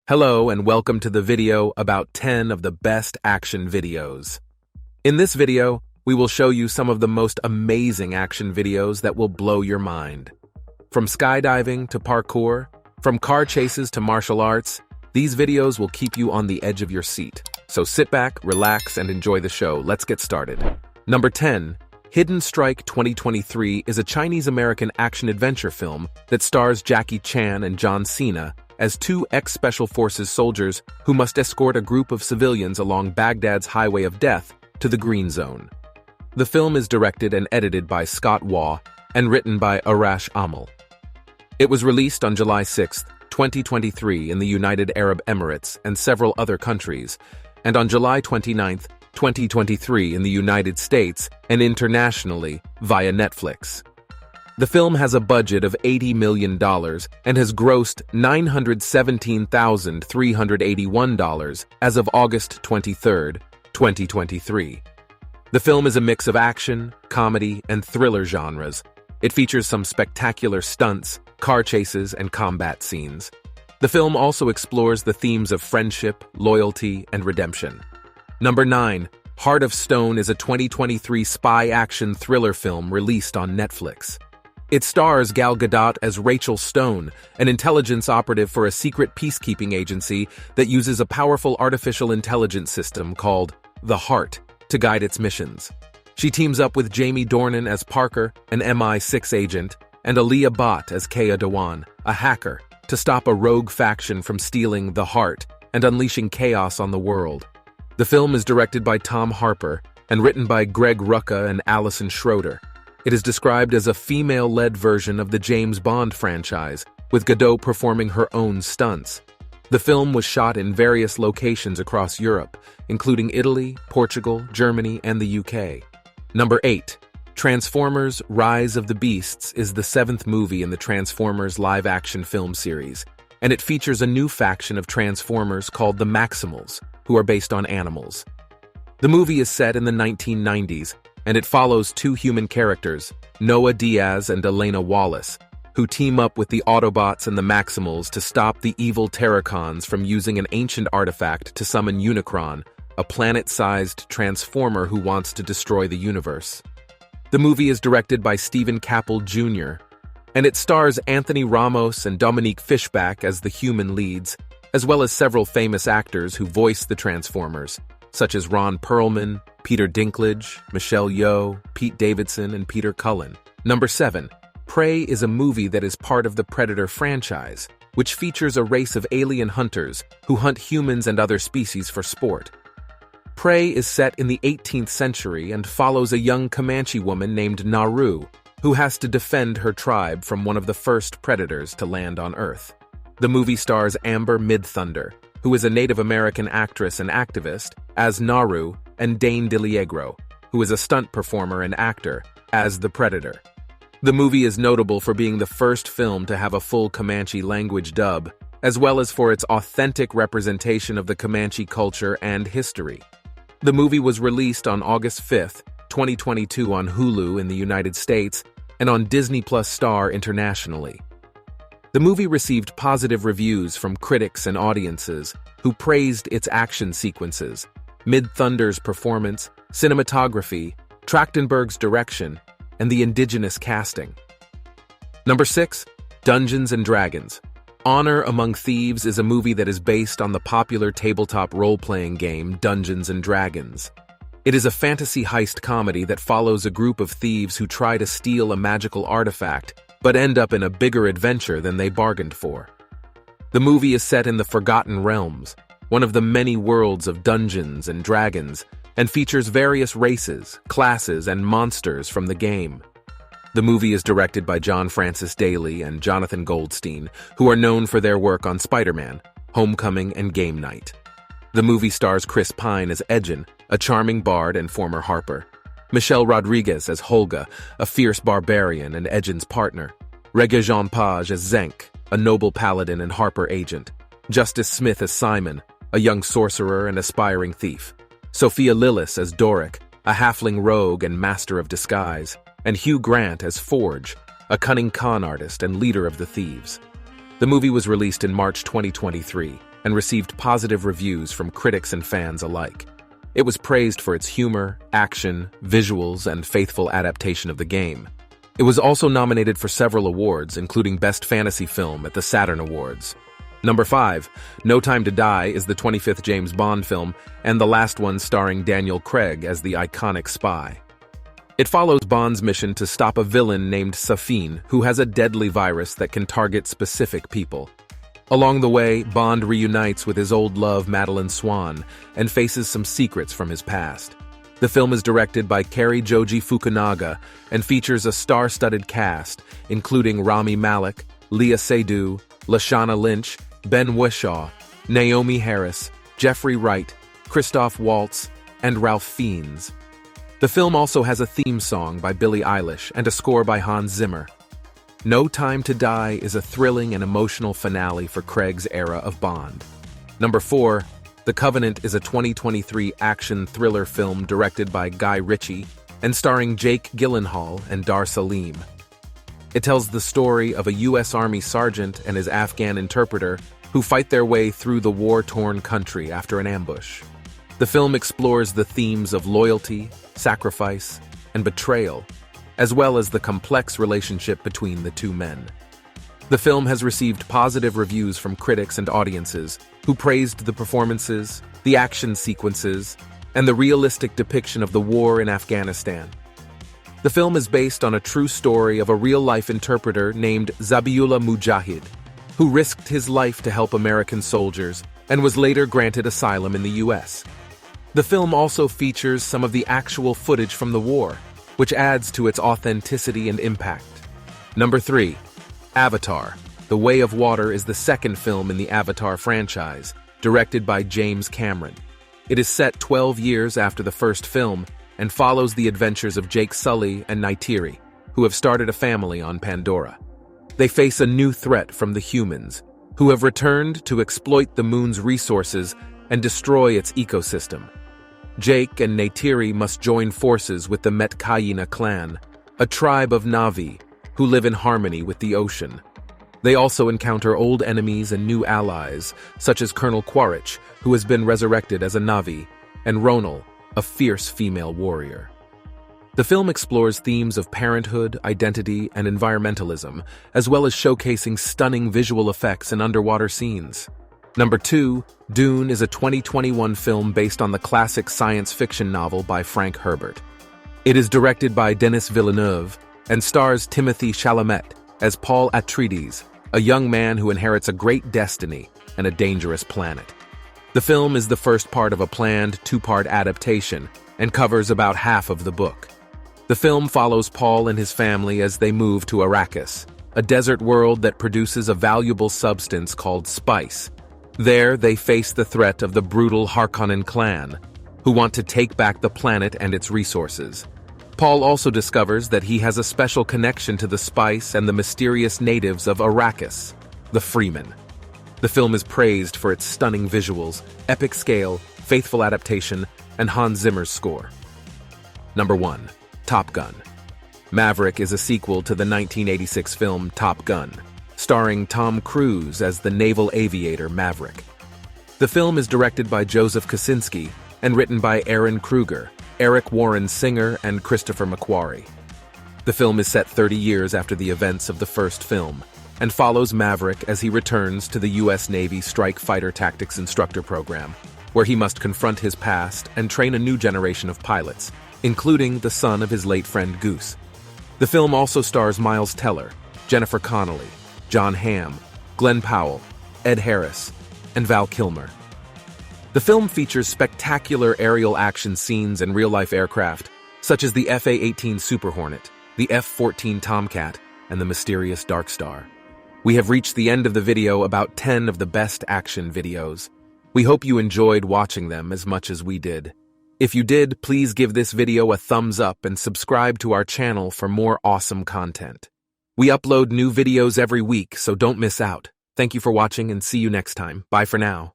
Hello and welcome to the video about 10 of the best action videos. In this video, we will show you some of the most amazing action videos that will blow your mind. From skydiving to parkour, from car chases to martial arts, these videos will keep you on the edge of your seat. So sit back, relax, and enjoy the show. Let's get started. Number 10. Hidden Strike 2023 is a Chinese-American action-adventure film that stars Jackie Chan and John Cena as two ex-Special Forces soldiers who must escort a group of civilians along Baghdad's highway of death to the Green Zone. The film is directed and edited by Scott Waugh and written by Arash Amal. It was released on July 6, 2023 in the United Arab Emirates and several other countries, and on July 29, 2023 in the United States and internationally via Netflix. The film has a budget of $80 million and has grossed $917,381 as of August 23, 2023. The film is a mix of action, comedy, and thriller genres. It features some spectacular stunts, car chases, and combat scenes. The film also explores the themes of friendship, loyalty, and redemption. Number 9. Heart of Stone is a 2023 spy action thriller film released on Netflix. It stars Gal Gadot as Rachel Stone, an intelligence operative for a secret peacekeeping agency that uses a powerful artificial intelligence system called the Heart to guide its missions. She teams up with Jamie Dornan as Parker, an MI6 agent, and Aaliyah Bhatt as Kea Dewan, a hacker, to stop a rogue faction from stealing the Heart and unleashing chaos on the world. The film is directed by Tom Harper and written by Greg Rucka and Allison Schroeder. It is described as a female-led version of the James Bond franchise, with Gadot performing her own stunts. The film was shot in various locations across Europe, including Italy, Portugal, Germany, and the UK. Number 8. Transformers: Rise of the Beasts is the 7th movie in the Transformers live-action film series, and it features a new faction of Transformers called the Maximals, who are based on animals. The movie is set in the 1990s, and it follows two human characters, Noah Diaz and Elena Wallace, who team up with the Autobots and the Maximals to stop the evil Terracons from using an ancient artifact to summon Unicron, a planet-sized transformer who wants to destroy the universe. The movie is directed by Stephen Caple Jr., and it stars Anthony Ramos and Dominique Fishback as the human leads, as well as several famous actors who voice the Transformers, such as Ron Perlman, Peter Dinklage, Michelle Yeoh, Pete Davidson, and Peter Cullen. Number 7. Prey is a movie that is part of the Predator franchise, which features a race of alien hunters who hunt humans and other species for sport. Prey is set in the 18th century and follows a young Comanche woman named Naru, who has to defend her tribe from one of the first predators to land on Earth. The movie stars Amber Midthunder, who is a Native American actress and activist, as Naru, and Dane DeLiegro, who is a stunt performer and actor, as the Predator. The movie is notable for being the first film to have a full Comanche language dub, as well as for its authentic representation of the Comanche culture and history. The movie was released on August 5, 2022 on Hulu in the United States and on Disney Plus Star internationally. The movie received positive reviews from critics and audiences who praised its action sequences, Midthunder's performance, cinematography, Trachtenberg's direction, and the indigenous casting. Number 6. Dungeons & Dragons. Honor Among Thieves is a movie that is based on the popular tabletop role-playing game Dungeons & Dragons. It is a fantasy heist comedy that follows a group of thieves who try to steal a magical artifact but end up in a bigger adventure than they bargained for. The movie is set in the Forgotten Realms, one of the many worlds of Dungeons and Dragons, and features various races, classes, and monsters from the game. The movie is directed by John Francis Daley and Jonathan Goldstein, who are known for their work on Spider-Man, Homecoming, and Game Night. The movie stars Chris Pine as Edgin, a charming bard and former harper, Michelle Rodriguez as Holga, a fierce barbarian and Edgin's partner, Regé-Jean Page as Zenk, a noble paladin and harper agent, Justice Smith as Simon, a young sorcerer and aspiring thief, Sophia Lillis as Doric, a halfling rogue and master of disguise, and Hugh Grant as Forge, a cunning con artist and leader of the Thieves. The movie was released in March 2023 and received positive reviews from critics and fans alike. It was praised for its humor, action, visuals, and faithful adaptation of the game. It was also nominated for several awards, including Best Fantasy Film at the Saturn Awards. Number 5, No Time to Die is the 25th James Bond film and the last one starring Daniel Craig as the iconic spy. It follows Bond's mission to stop a villain named Safin, who has a deadly virus that can target specific people. Along the way, Bond reunites with his old love Madeline Swan and faces some secrets from his past. The film is directed by Cary Joji Fukunaga and features a star-studded cast, including Rami Malek, Leah Seydoux, Lashana Lynch, Ben Whishaw, Naomi Harris, Jeffrey Wright, Christoph Waltz, and Ralph Fiennes. The film also has a theme song by Billie Eilish and a score by Hans Zimmer. No Time to Die is a thrilling and emotional finale for Craig's era of Bond. Number 4, The Covenant is a 2023 action thriller film directed by Guy Ritchie and starring Jake Gyllenhaal and Dar Salim. It tells the story of a U.S. Army sergeant and his Afghan interpreter who fight their way through the war-torn country after an ambush. The film explores the themes of loyalty, sacrifice, and betrayal, as well as the complex relationship between the two men. The film has received positive reviews from critics and audiences who praised the performances, the action sequences, and the realistic depiction of the war in Afghanistan. The film is based on a true story of a real-life interpreter named Zabiullah Mujahid, who risked his life to help American soldiers and was later granted asylum in the U.S. The film also features some of the actual footage from the war, which adds to its authenticity and impact. Number 3, Avatar: The Way of Water is the second film in the Avatar franchise, directed by James Cameron. It is set 12 years after the first film and follows the adventures of Jake Sully and Neytiri, who have started a family on Pandora. They face a new threat from the humans, who have returned to exploit the moon's resources and destroy its ecosystem. Jake and Neytiri must join forces with the Metkayina clan, a tribe of Na'vi who live in harmony with the ocean. They also encounter old enemies and new allies, such as Colonel Quaritch, who has been resurrected as a Na'vi, and Ronal, a fierce female warrior. The film explores themes of parenthood, identity, and environmentalism, as well as showcasing stunning visual effects and underwater scenes. Number 2, Dune is a 2021 film based on the classic science fiction novel by Frank Herbert. It is directed by Denis Villeneuve and stars Timothée Chalamet as Paul Atreides, a young man who inherits a great destiny and a dangerous planet. The film is the first part of a planned 2-part adaptation and covers about half of the book. The film follows Paul and his family as they move to Arrakis, a desert world that produces a valuable substance called spice. There, they face the threat of the brutal Harkonnen clan, who want to take back the planet and its resources. Paul also discovers that he has a special connection to the spice and the mysterious natives of Arrakis, the Freemen. The film is praised for its stunning visuals, epic scale, faithful adaptation, and Hans Zimmer's score. Number 1, Top Gun. Maverick is a sequel to the 1986 film Top Gun, starring Tom Cruise as the naval aviator Maverick. The film is directed by Joseph Kosinski and written by Aaron Kruger, Eric Warren Singer, and Christopher McQuarrie. The film is set 30 years after the events of the first film and follows Maverick as he returns to the U.S. Navy Strike Fighter Tactics Instructor Program, where he must confront his past and train a new generation of pilots, including the son of his late friend Goose. The film also stars Miles Teller, Jennifer Connelly, John Hamm, Glenn Powell, Ed Harris, and Val Kilmer. The film features spectacular aerial action scenes and real-life aircraft, such as the F/A-18 Super Hornet, the F-14 Tomcat, and the mysterious Dark Star. We have reached the end of the video about 10 of the best action videos. We hope you enjoyed watching them as much as we did. If you did, please give this video a thumbs up and subscribe to our channel for more awesome content. We upload new videos every week, so don't miss out. Thank you for watching and see you next time. Bye for now.